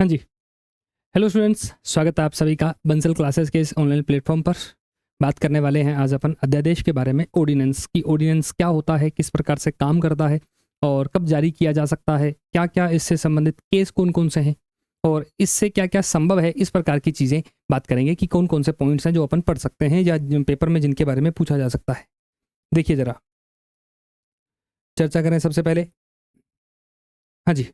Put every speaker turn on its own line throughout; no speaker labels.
हाँ जी। Hello students, स्वागत है आप सभी का बंसल क्लासेस के इस ऑनलाइन प्लेटफॉर्म पर। बात करने वाले हैं आज अपन अध्यादेश के बारे में। ऑर्डिनेंस की ऑर्डिनेंस क्या होता है, किस प्रकार से काम करता है और कब जारी किया जा सकता है, क्या क्या इससे संबंधित केस कौन कौन से हैं और इससे क्या क्या संभव है, इस प्रकार की चीज़ें बात करेंगे कि कौन कौन से पॉइंट्स हैं जो अपन पढ़ सकते हैं या पेपर में जिनके बारे में पूछा जा सकता है। देखिए ज़रा, चर्चा करें सबसे पहले। हाँ जी,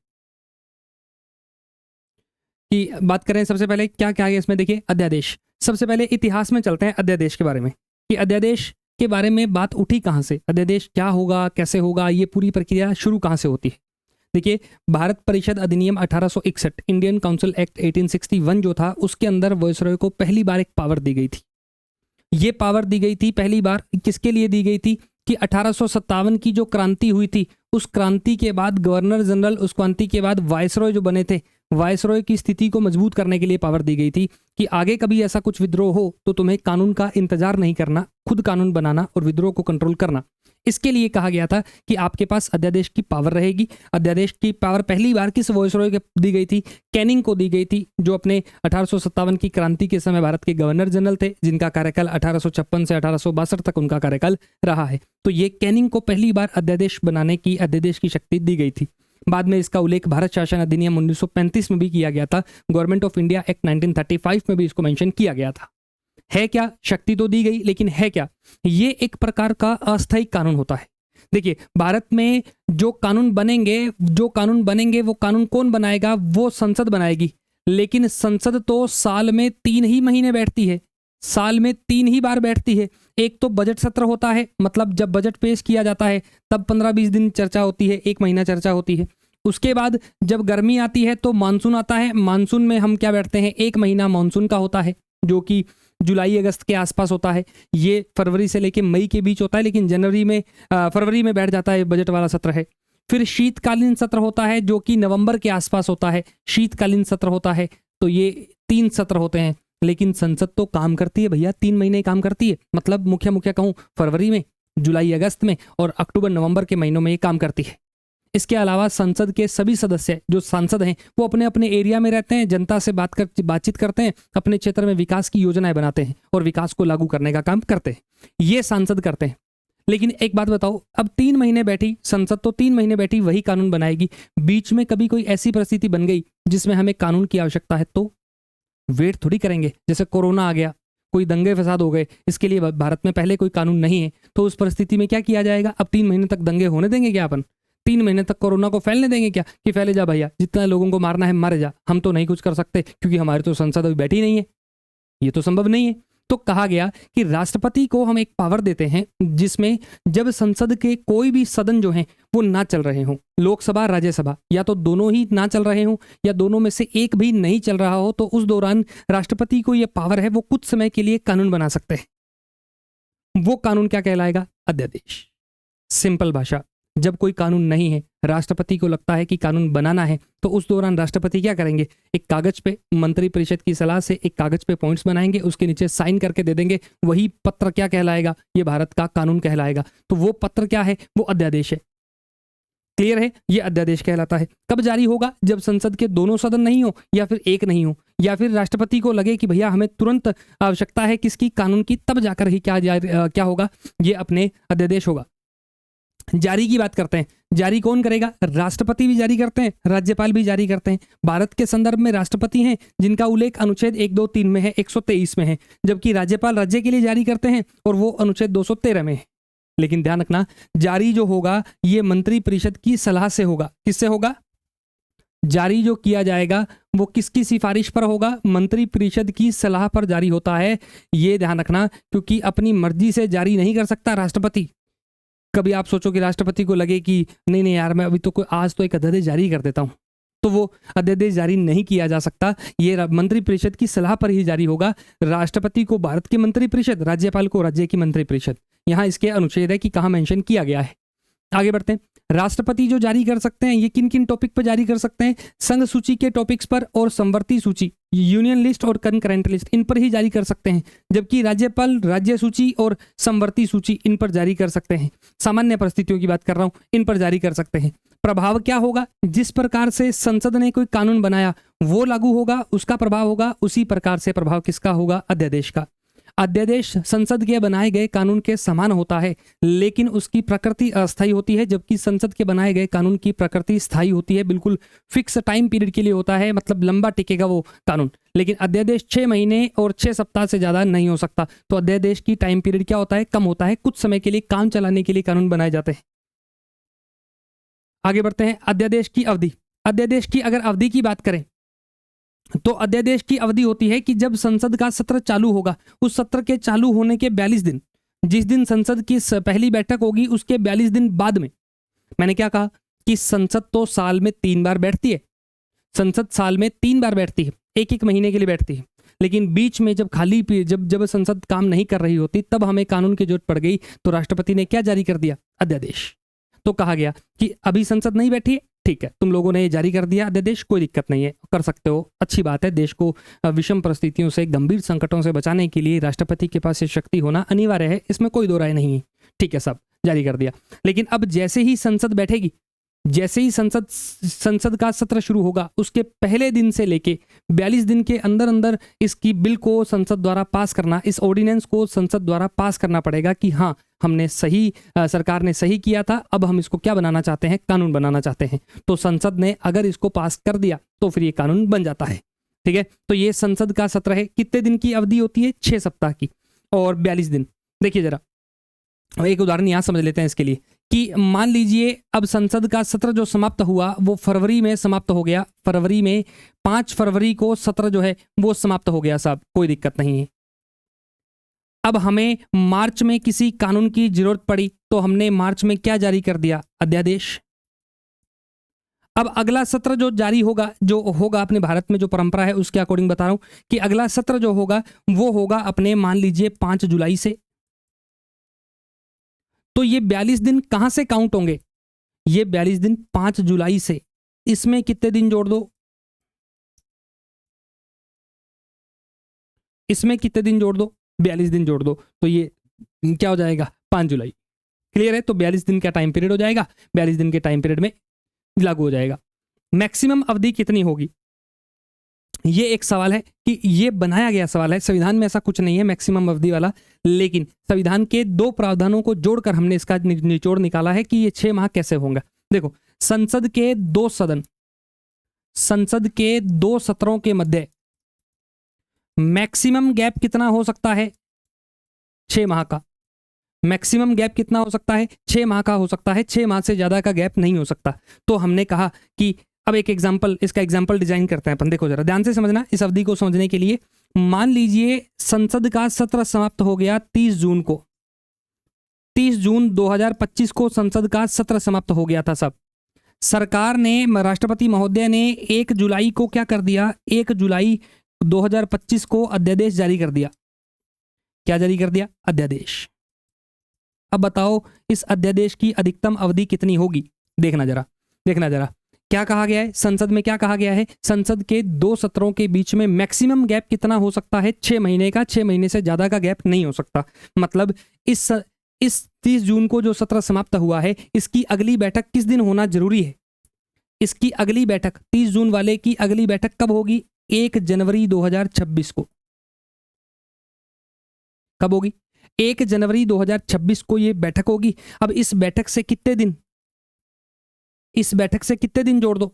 कि बात करें सबसे पहले क्या क्या है इसमें। देखिए, अध्यादेश। सबसे पहले इतिहास में चलते हैं अध्यादेश के बारे में, कि अध्यादेश के बारे में बात उठी कहाँ से, अध्यादेश क्या होगा, कैसे होगा, ये पूरी प्रक्रिया शुरू कहाँ से होती है। देखिए, भारत परिषद अधिनियम 1861, इंडियन काउंसिल एक्ट 1861 जो था, उसके अंदर वायसरॉय को पहली बार एक पावर दी गई थी। ये पावर दी गई थी पहली बार किसके लिए दी गई थी कि 1857 की जो क्रांति हुई थी, उस क्रांति के बाद गवर्नर जनरल, उस क्रांति के बाद वायसरॉय जो बने थे, वायसरॉय की स्थिति को मजबूत करने के लिए पावर दी गई थी कि आगे कभी ऐसा कुछ विद्रोह हो तो तुम्हें कानून का इंतजार नहीं करना, खुद कानून बनाना और विद्रोह को कंट्रोल करना। इसके लिए कहा गया था कि आपके पास अध्यादेश की पावर रहेगी। अध्यादेश की पावर पहली बार किस वायसरॉय को दी गई थी? कैनिंग को दी गई थी, जो अपने 1857 की क्रांति के समय भारत के गवर्नर जनरल थे, जिनका कार्यकाल 1856 से 1862 तक उनका कार्यकाल रहा है। तो ये कैनिंग को पहली बार अध्यादेश बनाने की, अध्यादेश की शक्ति दी गई थी। बाद में इसका उल्लेख भारत शासन अधिनियम 1935 में भी किया गया था। गवर्नमेंट ऑफ इंडिया एक्ट 1935 में भी इसको मेंशन किया गया था। है क्या? शक्ति तो दी गई, लेकिन है क्या? ये एक प्रकार का अस्थायी कानून होता है। देखिए, भारत में जो कानून बनेंगे वो कानून कौन बनाएगा? वो संसद बनाएगी। लेकिन संसद तो साल में 3 ही महीने बैठती है, साल में 3 ही बार बैठती है। एक तो बजट सत्र होता है, मतलब जब बजट पेश किया जाता है तब 15-20 दिन चर्चा होती है, 1 महीना चर्चा होती है। उसके बाद जब गर्मी आती है तो मानसून आता है। मानसून में हम क्या बैठते हैं? 1 महीना मानसून का होता है, जो कि जुलाई अगस्त के आसपास होता है। ये फरवरी से लेकर मई के बीच होता है, लेकिन फरवरी में बैठ जाता है, बजट वाला सत्र है। फिर शीतकालीन सत्र होता है, जो कि नवंबर के आसपास होता है, शीतकालीन सत्र होता है। तो ये 3 सत्र होते हैं। लेकिन संसद तो काम करती है भैया, 3 महीने काम करती है। मतलब मुख्य कहूँ, फरवरी में, जुलाई अगस्त में और अक्टूबर नवंबर के महीनों में ये काम करती है। इसके अलावा संसद के सभी सदस्य जो सांसद हैं, वो अपने अपने एरिया में रहते हैं, जनता से बातचीत करते हैं, अपने क्षेत्र में विकास की योजनाएं बनाते हैं और विकास को लागू करने का काम करते हैं। ये सांसद करते हैं। लेकिन एक बात बताओ, अब 3 महीने बैठी संसद, तो 3 महीने बैठी वही कानून बनाएगी। बीच में कभी कोई ऐसी परिस्थिति बन गई जिसमें हमें कानून की आवश्यकता है, तो वेट थोड़ी करेंगे। जैसे कोरोना आ गया, कोई दंगे फसाद हो गए, इसके लिए भारत में पहले कोई कानून नहीं है, तो उस परिस्थिति में क्या किया जाएगा? अब 3 महीने तक दंगे होने देंगे क्या अपन? 3 महीने तक कोरोना को फैलने देंगे क्या कि फैले जा भैया, जितना लोगों को मारना है मारे जा, हम तो नहीं कुछ कर सकते क्योंकि हमारी तो संसद अभी बैठी नहीं है। ये तो संभव नहीं है। तो कहा गया कि राष्ट्रपति को हम एक पावर देते हैं, जिसमें जब संसद के कोई भी सदन जो हैं वो ना चल रहे हों, लोकसभा राज्यसभा, या तो दोनों ही ना चल रहे हों या दोनों में से एक भी नहीं चल रहा हो, तो उस दौरान राष्ट्रपति को यह पावर है, वो कुछ समय के लिए कानून बना सकते हैं। वो कानून क्या कहलाएगा? अध्यादेश। सिंपल भाषा, जब कोई कानून नहीं है, राष्ट्रपति को लगता है कि कानून बनाना है, तो उस दौरान राष्ट्रपति क्या करेंगे? एक कागज पे, मंत्रिपरिषद की सलाह से एक कागज पे पॉइंट्स बनाएंगे, उसके नीचे साइन करके दे देंगे। वही पत्र क्या कहलाएगा? ये भारत का कानून कहलाएगा। तो वो पत्र क्या है? वो अध्यादेश है। क्लियर है? ये अध्यादेश कहलाता है। कब जारी होगा? जब संसद के दोनों सदन नहीं हो, या फिर एक नहीं हो, या फिर राष्ट्रपति को लगे कि भैया हमें तुरंत आवश्यकता है किसकी? कानून की। तब जाकर ही क्या होगा? ये अपने अध्यादेश होगा। जारी की बात करते हैं। जारी कौन करेगा? राष्ट्रपति भी जारी करते हैं, राज्यपाल भी जारी करते हैं। भारत के संदर्भ में राष्ट्रपति हैं जिनका उल्लेख अनुच्छेद 1, 2, 3 में है, 123 में है, जबकि राज्यपाल राज्य के लिए जारी करते हैं और वो अनुच्छेद 213 में है। लेकिन ध्यान रखना, जारी जो होगा ये मंत्रिपरिषद की सलाह से होगा। किससे होगा? जारी जो किया जाएगा वो किसकी सिफारिश पर होगा? मंत्रिपरिषद की सलाह पर जारी होता है। ये ध्यान रखना, क्योंकि अपनी मर्जी से जारी नहीं कर सकता राष्ट्रपति। कभी आप सोचो कि राष्ट्रपति को लगे कि नहीं यार, मैं अभी तो आज तो एक अध्यादेश जारी कर देता हूं, तो वो अध्यादेश जारी नहीं किया जा सकता। ये मंत्रिपरिषद की सलाह पर ही जारी होगा। राष्ट्रपति को भारत की मंत्रिपरिषद, राज्यपाल को राज्य की मंत्रिपरिषद। यहाँ इसके अनुच्छेद है कि कहाँ मेंशन किया गया है। आगे बढ़ते हैं। राष्ट्रपति जो जारी कर सकते हैं, ये किन किन टॉपिक पर जारी कर सकते हैं? संघ सूची के टॉपिक्स पर और संवर्ती सूची, यूनियन लिस्ट और कंकरेंट लिस्ट, इन पर ही जारी कर सकते हैं। जबकि राज्यपाल राज्य सूची और संवर्ती सूची इन पर जारी कर सकते हैं। सामान्य परिस्थितियों की बात कर रहा हूं, इन पर जारी कर सकते हैं। प्रभाव क्या होगा? जिस प्रकार से संसद ने कोई कानून बनाया वो लागू होगा, उसका प्रभाव होगा, उसी प्रकार से प्रभाव किसका होगा? अध्यादेश का। अध्यादेश संसद के बनाए गए कानून के समान होता है, लेकिन उसकी प्रकृति अस्थायी होती है, जबकि संसद के बनाए गए कानून की प्रकृति स्थायी होती है, बिल्कुल फिक्स टाइम पीरियड के लिए होता है, मतलब लंबा टिकेगा वो कानून। लेकिन अध्यादेश 6 महीने और 6 सप्ताह से ज़्यादा नहीं हो सकता। तो अध्यादेश की टाइम पीरियड क्या होता है? कम होता है। कुछ समय के लिए काम चलाने के लिए कानून बनाए जाते हैं। आगे बढ़ते हैं। अध्यादेश की अवधि। अध्यादेश की अगर अवधि की बात करें तो अध्यादेश की अवधि होती है कि जब संसद का सत्र चालू होगा, उस सत्र के चालू होने के 42 दिन, जिस दिन संसद की पहली बैठक होगी उसके 42 दिन बाद में। मैंने क्या कहा कि संसद तो साल में 3 बार बैठती है। संसद साल में 3 बार बैठती है, एक एक महीने के लिए बैठती है। लेकिन बीच में जब जब संसद काम नहीं कर रही होती, तब हमें कानून की जरूरत पड़ गई, तो राष्ट्रपति ने क्या जारी कर दिया? अध्यादेश। तो कहा गया कि अभी संसद नहीं बैठी है, ठीक है, तुम लोगों ने ये जारी कर दिया अध्यादेश, कोई दिक्कत नहीं है, कर सकते हो, अच्छी बात है। देश को विषम परिस्थितियों से, गंभीर संकटों से बचाने के लिए राष्ट्रपति के पास ये शक्ति होना अनिवार्य है, इसमें कोई दो राय नहीं है, ठीक है, सब जारी कर दिया। लेकिन अब जैसे ही संसद बैठेगी, जैसे ही संसद का सत्र शुरू होगा, उसके पहले दिन से लेके 42 दिन के अंदर अंदर इसकी बिल को संसद द्वारा पास करना, इस ऑर्डिनेंस को संसद द्वारा पास करना पड़ेगा कि हाँ, हमने सही, सरकार ने सही किया था, अब हम इसको क्या बनाना चाहते हैं? कानून बनाना चाहते हैं। तो संसद ने अगर इसको पास कर दिया तो फिर ये कानून बन जाता है। ठीक है, तो ये संसद का सत्र है। कितने दिन की अवधि होती है? 6 सप्ताह की और 42 दिन। देखिए जरा एक उदाहरण यहाँ समझ लेते हैं इसके लिए कि मान लीजिए अब संसद का सत्र जो समाप्त हुआ वो फरवरी में समाप्त हो गया। फरवरी में 5 फरवरी को सत्र जो है वो समाप्त हो गया साहब, कोई दिक्कत नहीं है। अब हमें मार्च में किसी कानून की जरूरत पड़ी तो हमने मार्च में क्या जारी कर दिया? अध्यादेश। अब अगला सत्र जो जारी होगा, जो होगा अपने भारत में जो परंपरा है उसके अकॉर्डिंग बता रहा हूं कि अगला सत्र जो होगा वो होगा अपने मान लीजिए 5 जुलाई से। तो ये 42 दिन कहां से काउंट होंगे? ये 42 दिन 5 जुलाई से। इसमें कितने दिन जोड़ दो? इसमें कितने दिन जोड़ दो? 42 दिन जोड़ दो, तो ये क्या हो जाएगा? 5 जुलाई। क्लियर है? तो 42 दिन का टाइम पीरियड हो जाएगा, 42 दिन के टाइम पीरियड में लागू हो जाएगा। मैक्सिमम अवधि कितनी होगी? ये एक सवाल है कि ये बनाया गया सवाल है, संविधान में ऐसा कुछ नहीं है मैक्सिमम अवधि वाला, लेकिन संविधान के 2 प्रावधानों को जोड़कर हमने इसका निचोड़ निकाला है कि ये 6 माह कैसे होंगे। देखो, संसद के 2 सदन, संसद के 2 सत्रों के मध्य मैक्सिमम गैप कितना हो सकता है? 6 माह का। मैक्सिमम गैप कितना हो सकता है? 6 माह का हो सकता है। 6 माह से ज्यादा का गैप नहीं हो सकता। तो हमने कहा कि अब एक एग्जाम्पल, इसका एग्जाम्पल डिजाइन करते हैं अपन। देखो जरा ध्यान से समझना इस अवधि को समझने के लिए। मान लीजिए संसद का सत्र समाप्त हो गया 30 जून को। 30 जून 2025 को संसद का सत्र समाप्त हो गया था सब। सरकार ने, राष्ट्रपति महोदय ने 1 जुलाई को क्या कर दिया? 1 जुलाई 2025 को अध्यादेश जारी कर दिया। क्या जारी कर दिया? अध्यादेश। अब बताओ इस अध्यादेश की अधिकतम अवधि कितनी होगी? देखना जरा, देखना जरा क्या कहा गया है संसद में? क्या कहा गया है? संसद के 2 सत्रों के बीच में मैक्सिमम गैप कितना हो सकता है? 6 महीने का। 6 महीने से ज्यादा का गैप नहीं हो सकता। मतलब इस 30 जून को जो सत्र समाप्त हुआ है, इसकी अगली बैठक किस दिन होना जरूरी है? इसकी अगली बैठक 30 जून वाले की अगली बैठक कब होगी? 1 जनवरी 2026 को। कब होगी? 1 जनवरी 2026 को ये बैठक होगी। अब इस बैठक से कितने दिन, इस बैठक से कितने दिन जोड़ दो?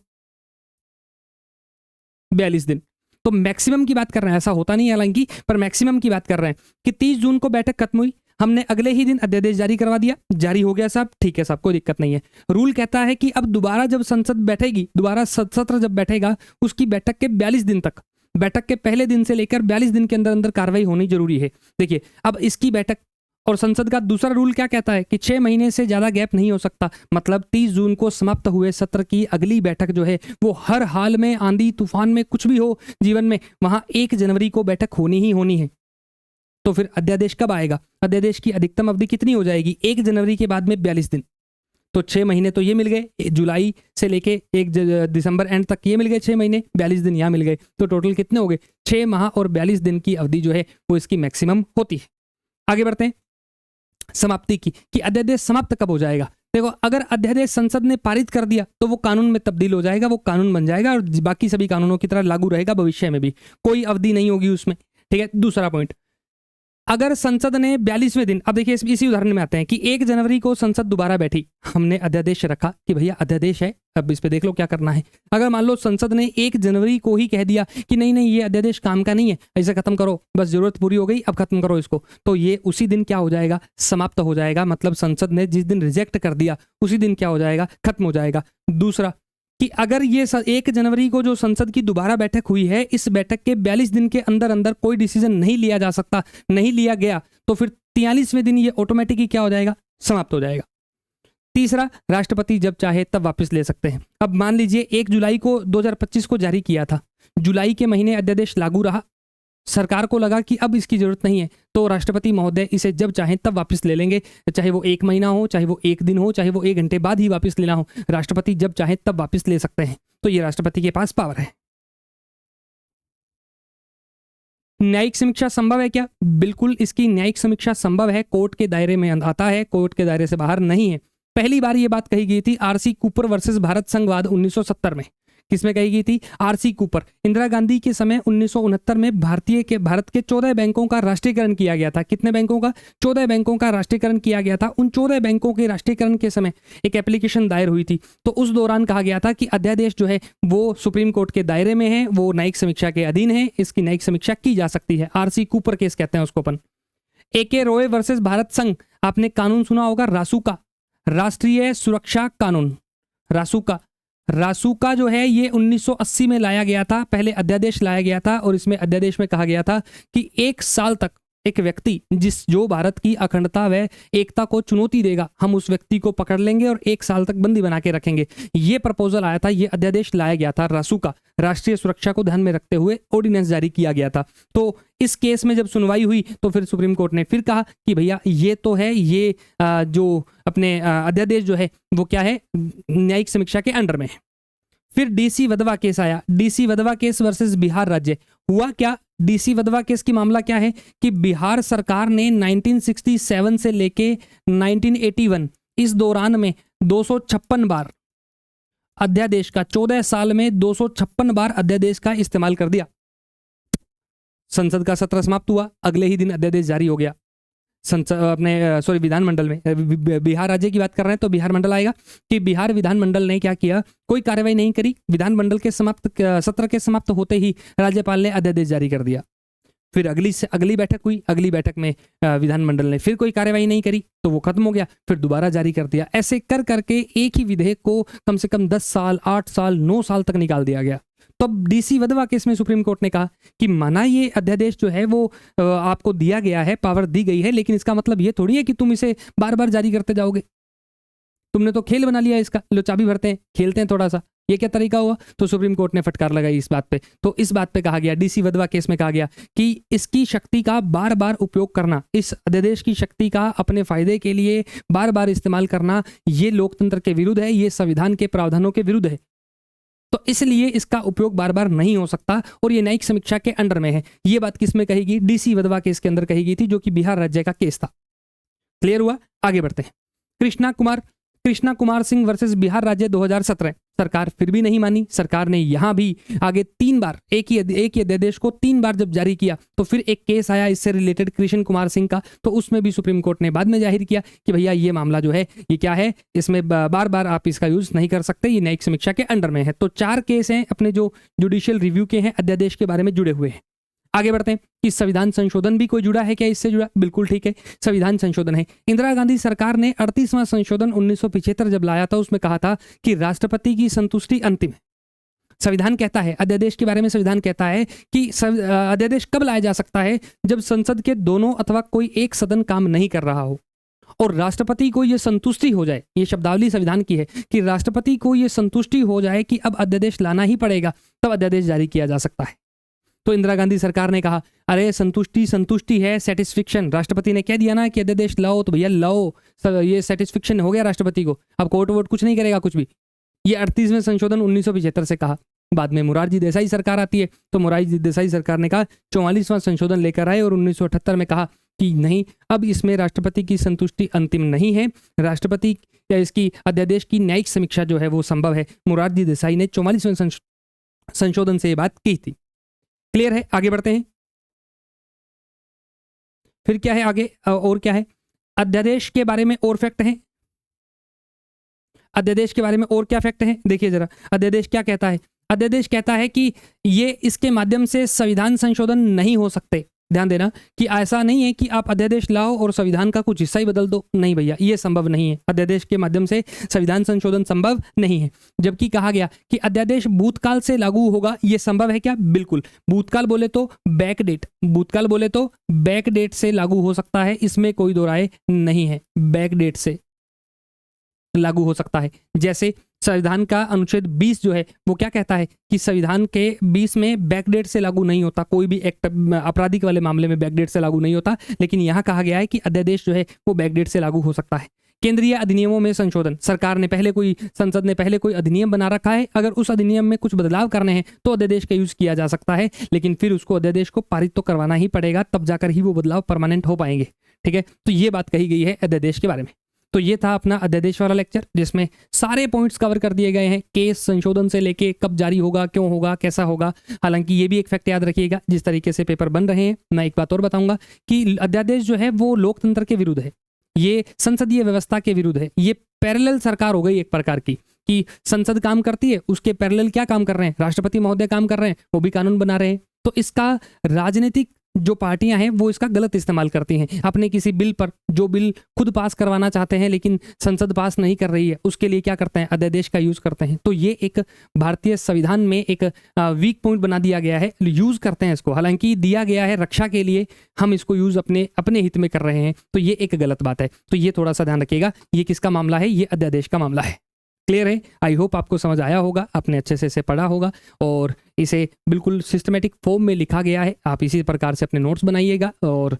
42 दिन। तो मैक्सिमम की बात कर रहे हैं, ऐसा होता नहीं है हालांकि, पर मैक्सिमम की बात कर रहे हैं कि 30 जून को बैठक खत्म हुई, हमने अगले ही दिन अध्यादेश जारी करवा दिया, जारी हो गया साहब, ठीक है साहब, कोई दिक्कत नहीं है। रूल कहता है कि अब दोबारा जब संसद बैठेगी, दोबारा सत्र जब बैठेगा, उसकी बैठक के 42 दिन तक, बैठक के पहले दिन से लेकर 42 दिन के अंदर अंदर कार्रवाई होनी जरूरी है। देखिए अब इसकी बैठक, और संसद का दूसरा रूल क्या कहता है कि 6 महीने से ज्यादा गैप नहीं हो सकता। मतलब 30 जून को समाप्त हुए सत्र की अगली बैठक जो है वो हर हाल में, आंधी तूफान में, कुछ भी हो जीवन में, वहां 1 जनवरी को बैठक होनी ही होनी है। तो फिर अध्यादेश कब आएगा? अध्यादेश की अधिकतम अवधि कितनी हो जाएगी? 1 जनवरी के बाद में 42 दिन। तो 6 महीने तो ये मिल गए, जुलाई से लेके 1 दिसंबर एंड तक ये मिल गए 6 महीने, 42 दिन यहाँ मिल गए। तो टोटल कितने हो गए? 6 माह और 42 दिन की अवधि जो है वो इसकी मैक्सिमम होती है। आगे बढ़ते हैं समाप्ति की, कि अध्यादेश समाप्त कब हो जाएगा। देखो, अगर अध्यादेश संसद ने पारित कर दिया तो वो कानून में तब्दील हो जाएगा, वो कानून बन जाएगा और बाकी सभी कानूनों की तरह लागू रहेगा भविष्य में भी, कोई अवधि नहीं होगी उसमें। ठीक है, दूसरा पॉइंट, अगर संसद ने 42वें दिन, अब देखिए इसी उदाहरण में आते हैं कि 1 जनवरी को संसद दोबारा बैठी, हमने अध्यादेश रखा कि भैया अध्यादेश है, अब इस पे देख लो क्या करना है। अगर मान लो संसद ने 1 जनवरी को ही कह दिया कि नहीं नहीं ये अध्यादेश काम का नहीं है, इसे खत्म करो, बस जरूरत पूरी हो गई, अब खत्म करो इसको, तो ये उसी दिन क्या हो जाएगा, समाप्त हो जाएगा। मतलब संसद ने जिस दिन रिजेक्ट कर दिया उसी दिन क्या हो जाएगा, खत्म हो जाएगा। दूसरा कि अगर ये 1 जनवरी को जो संसद की दोबारा बैठक हुई है, इस बैठक के 42 दिन के अंदर अंदर कोई डिसीजन नहीं लिया जा सकता, नहीं लिया गया, तो फिर 43वें दिन ये ऑटोमेटिकली क्या हो जाएगा, समाप्त हो जाएगा। तीसरा, राष्ट्रपति जब चाहे तब वापस ले सकते हैं। अब मान लीजिए 1 जुलाई को 2025 को जारी किया था, जुलाई के महीने अध्यादेश लागू रहा, सरकार को लगा कि अब इसकी जरूरत नहीं है, तो राष्ट्रपति महोदय इसे जब चाहें तब वापस ले लेंगे, चाहे वो 1 महीना हो, चाहे वो 1 दिन हो, चाहे वो 1 घंटे बाद ही वापस लेना हो, राष्ट्रपति जब चाहे तब वापस ले सकते हैं। तो ये राष्ट्रपति के पास पावर है। न्यायिक समीक्षा संभव है क्या? बिल्कुल, इसकी न्यायिक समीक्षा संभव है, कोर्ट के दायरे में आता है, कोर्ट के दायरे से बाहर नहीं है। पहली बार ये बात कही गई थी आरसी कूपर वर्सेस भारत संघवाद 1970 में। किसमें कही गई थी? RC Cooper. इंदिरा गांधी के समय 1969 में भारत के 14 बैंकों का राष्ट्रीयकरण किया गया था। कितने बैंकों का? 14 बैंकों का राष्ट्रीयकरण किया गया था। उन 14 बैंकों के राष्ट्रीयकरण के समय एक एप्लीकेशन दायर हुई थी, तो उस दौरान कहा गया था कि अध्यादेश जो है वो सुप्रीम कोर्ट के दायरे में है, वो न्यायिक समीक्षा के अधीन है, इसकी न्यायिक समीक्षा की जा सकती है। आरसी कूपर केस कहते हैं उसको अपन। AK रॉय वर्सेस भारत संघ, आपने कानून सुना होगा रासुका, राष्ट्रीय सुरक्षा कानून। रासुका जो है ये 1980 में लाया गया था, पहले अध्यादेश लाया गया था और इसमें अध्यादेश में कहा गया था कि 1 साल तक एक व्यक्ति जो भारत की अखंडता व एकता को चुनौती देगा, हम उस व्यक्ति को पकड़ लेंगे और 1 साल तक बंदी बना के रखेंगे। ये प्रपोजल आया था, ये अध्यादेश लाया गया था रासुका, राष्ट्रीय सुरक्षा को ध्यान में रखते हुए ऑर्डिनेंस जारी किया गया था। तो इस केस में जब सुनवाई हुई तो फिर सुप्रीम कोर्ट ने फिर कहा कि भैया ये तो है, ये जो अपने अध्यादेश जो है वो क्या है, न्यायिक समीक्षा के अंडर में है। फिर DC वधवा केस आया, DC Wadhwa case versus Bihar राज्य। हुआ क्या? DC वधवा केस की मामला क्या है कि बिहार सरकार ने 1967 से लेके 1981 इस दौरान में 256 बार अध्यादेश का, 14 साल में 256 बार अध्यादेश का इस्तेमाल कर दिया। संसद का सत्र समाप्त हुआ, अगले ही दिन अध्यादेश जारी हो गया। विधानमंडल में, बिहार राज्य की बात कर रहे हैं तो बिहार मंडल आएगा कि बिहार विधानमंडल ने क्या किया, कोई कार्रवाई नहीं करी। विधानमंडल के सत्र के समाप्त होते ही राज्यपाल ने अध्यादेश जारी कर दिया। फिर अगली बैठक हुई, अगली बैठक में विधानमंडल ने फिर कोई कार्रवाई नहीं करी तो वो खत्म हो गया, फिर दोबारा जारी कर दिया। ऐसे कर करके एक ही विधेयक को कम से कम 10 साल, 8 साल, 9 साल तक निकाल दिया गया। तो अब DC वधवा केस में सुप्रीम कोर्ट ने कहा कि माना ये अध्यादेश जो है वो आपको दिया गया है, पावर दी गई है, लेकिन इसका मतलब ये थोड़ी है कि तुम इसे बार बार जारी करते जाओगे। तुमने तो खेल बना लिया इसका, लो चाबी भरते हैं, खेलते हैं थोड़ा सा, ये क्या तरीका हुआ? तो सुप्रीम कोर्ट ने फटकार लगाई इस बात पे। तो इस बात पे कहा गया, DC वधवा केस में कहा गया कि इसकी शक्ति का बार बार उपयोग करना, इस अध्यादेश की शक्ति का अपने फायदे के लिए बार बार इस्तेमाल करना, ये लोकतंत्र के विरुद्ध है, ये संविधान के प्रावधानों के विरुद्ध है। तो इसलिए इसका उपयोग बार बार नहीं हो सकता और ये न्यायिक समीक्षा के अंडर में है। ये बात किस में कही गई? DC वधवा केस के अंदर कही गई थी, जो कि बिहार राज्य का केस था। क्लियर हुआ? आगे बढ़ते हैं। कृष्णा कुमार सिंह वर्सेस बिहार राज्य 2017। सरकार फिर भी नहीं मानी। सरकार ने यहां भी आगे 3 बार एक ही अध्यादेश को 3 बार जब जारी किया तो फिर एक केस आया इससे रिलेटेड कृष्ण कुमार सिंह का, तो उसमें भी सुप्रीम कोर्ट ने बाद में जाहिर किया कि भैया ये मामला जो है ये क्या है, इसमें बार बार आप इसका यूज नहीं कर सकते, ये न्यायिक समीक्षा के अंडर में है। तो 4 केस हैं अपने जो जुडिशियल रिव्यू के हैं, अध्यादेश के बारे में जुड़े हुए हैं। आगे बढ़ते हैं कि संविधान संशोधन भी कोई जुड़ा है क्या इससे जुड़ा? बिल्कुल ठीक है, संविधान संशोधन है। इंदिरा गांधी सरकार ने 38वां संशोधन 1975 जब लाया था, उसमें कहा था कि राष्ट्रपति की संतुष्टि अंतिम है। संविधान कहता है, अध्यादेश के बारे में संविधान कहता है कि अध्यादेश कब लाया जा सकता है? जब संसद के दोनों अथवा कोई एक सदन काम नहीं कर रहा हो और राष्ट्रपति को यह संतुष्टि हो जाए, ये शब्दावली संविधान की है कि राष्ट्रपति को यह संतुष्टि हो जाए कि अब अध्यादेश लाना ही पड़ेगा, तब अध्यादेश जारी किया जा सकता है। तो इंदिरा गांधी सरकार ने कहा अरे संतुष्टि है, सेटिस्फिक्शन, राष्ट्रपति ने कह दिया ना कि अध्यादेश लाओ तो भैया लाओ, ये सेटिस्फिक्शन हो गया राष्ट्रपति को, अब कोर्ट वोट कुछ नहीं करेगा कुछ भी। ये 38वें संशोधन 1975 से कहा। बाद में मोरारजी देसाई सरकार आती है तो मोरारजी देसाई सरकार ने कहा 44वां संशोधन लेकर आए और 1978 में कहा कि नहीं, अब इसमें राष्ट्रपति की संतुष्टि अंतिम नहीं है, राष्ट्रपति या इसकी अध्यादेश की न्यायिक समीक्षा जो है वो संभव है। मोरारजी देसाई ने 44वें संशोधन से ये बात की थी। क्लियर है? आगे बढ़ते हैं। फिर क्या है आगे, और क्या है अध्यादेश के बारे में और फैक्ट हैं। अध्यादेश के बारे में और क्या फैक्ट हैं, देखिए जरा अध्यादेश क्या कहता है। अध्यादेश कहता है कि ये इसके माध्यम से संविधान संशोधन नहीं हो सकते। ध्यान देना कि ऐसा नहीं है कि आप अध्यादेश लाओ और संविधान का कुछ हिस्सा ही बदल दो, नहीं भैया, ये संभव नहीं है। अध्यादेश के माध्यम से संविधान संशोधन संभव नहीं है। जबकि कहा गया कि अध्यादेश भूतकाल से लागू होगा, ये संभव है क्या? बिल्कुल। भूतकाल बोले तो बैक डेट, भूतकाल बोले तो बैक डेट से लागू हो सकता है, इसमें कोई दो राय नहीं है, बैक डेट से लागू हो सकता है। जैसे संविधान का अनुच्छेद 20 जो है वो क्या कहता है कि संविधान के 20 में बैकडेट से लागू नहीं होता, कोई भी एक्ट आपराधिक वाले मामले में बैकडेट से लागू नहीं होता, लेकिन यहाँ कहा गया है कि अध्यादेश जो है वो बैकडेट से लागू हो सकता है। केंद्रीय अधिनियमों में संशोधन, सरकार ने पहले कोई, संसद ने पहले कोई अधिनियम बना रखा है, अगर उस अधिनियम में कुछ बदलाव करने हैं तो अध्यादेश का यूज किया जा सकता है, लेकिन फिर उसको अध्यादेश को पारित तो करवाना ही पड़ेगा, तब जाकर ही वो बदलाव परमानेंट हो पाएंगे। ठीक है, तो ये बात कही गई है अध्यादेश के बारे में। तो ये था अपना अध्यादेश वाला लेक्चर, जिसमें सारे पॉइंट्स कवर कर दिए गए हैं, केस संशोधन से लेके कब जारी होगा, क्यों होगा, कैसा होगा। हालांकि ये भी एक फैक्ट याद रखिएगा, जिस तरीके से पेपर बन रहे हैं, मैं एक बात और बताऊंगा कि अध्यादेश जो है वो लोकतंत्र के विरुद्ध है, ये संसदीय व्यवस्था के विरुद्ध है। ये पैरेलल सरकार हो गई एक प्रकार की, कि संसद काम करती है, उसके पैरेलल क्या काम कर रहे हैं, राष्ट्रपति महोदय काम कर रहे हैं, वो भी कानून बना रहे हैं। तो इसका राजनीतिक जो पार्टियां हैं वो इसका गलत इस्तेमाल करती हैं अपने किसी बिल पर, जो बिल खुद पास करवाना चाहते हैं लेकिन संसद पास नहीं कर रही है, उसके लिए क्या करते हैं, अध्यादेश का यूज करते हैं। तो ये एक भारतीय संविधान में एक वीक पॉइंट बना दिया गया है, यूज करते हैं इसको, हालांकि दिया गया है रक्षा के लिए, हम इसको यूज अपने हित में कर रहे हैं, तो ये एक गलत बात है। तो ये थोड़ा सा ध्यान रखिएगा, ये किसका मामला है, ये अध्यादेश का मामला है। क्लियर है? आई होप आपको समझ आया होगा, आपने अच्छे से इसे पढ़ा होगा और इसे बिल्कुल सिस्टमेटिक फॉर्म में लिखा गया है। आप इसी प्रकार से अपने नोट्स बनाइएगा, और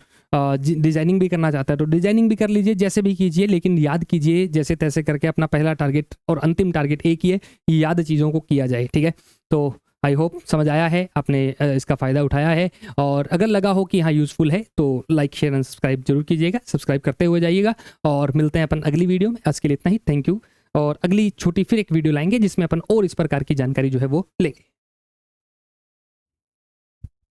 डिजाइनिंग भी करना चाहता है तो डिजाइनिंग भी कर लीजिए, जैसे भी कीजिए, लेकिन याद कीजिए जैसे तैसे करके अपना पहला टारगेट और अंतिम टारगेट एक ही है, याद चीज़ों को किया जाए। ठीक है, तो आई होप समझ आया है, आपने इसका फ़ायदा उठाया है, और अगर लगा हो कि हाँ यूज़फुल है तो लाइक शेयर एंड सब्सक्राइब जरूर कीजिएगा, सब्सक्राइब करते हुए जाइएगा। और मिलते हैं अपन अगली वीडियो में, आज के लिए इतना ही, थैंक यू। और अगली छोटी फिर एक वीडियो लाएंगे जिसमें अपन और इस प्रकार की जानकारी जो है वो लेंगे।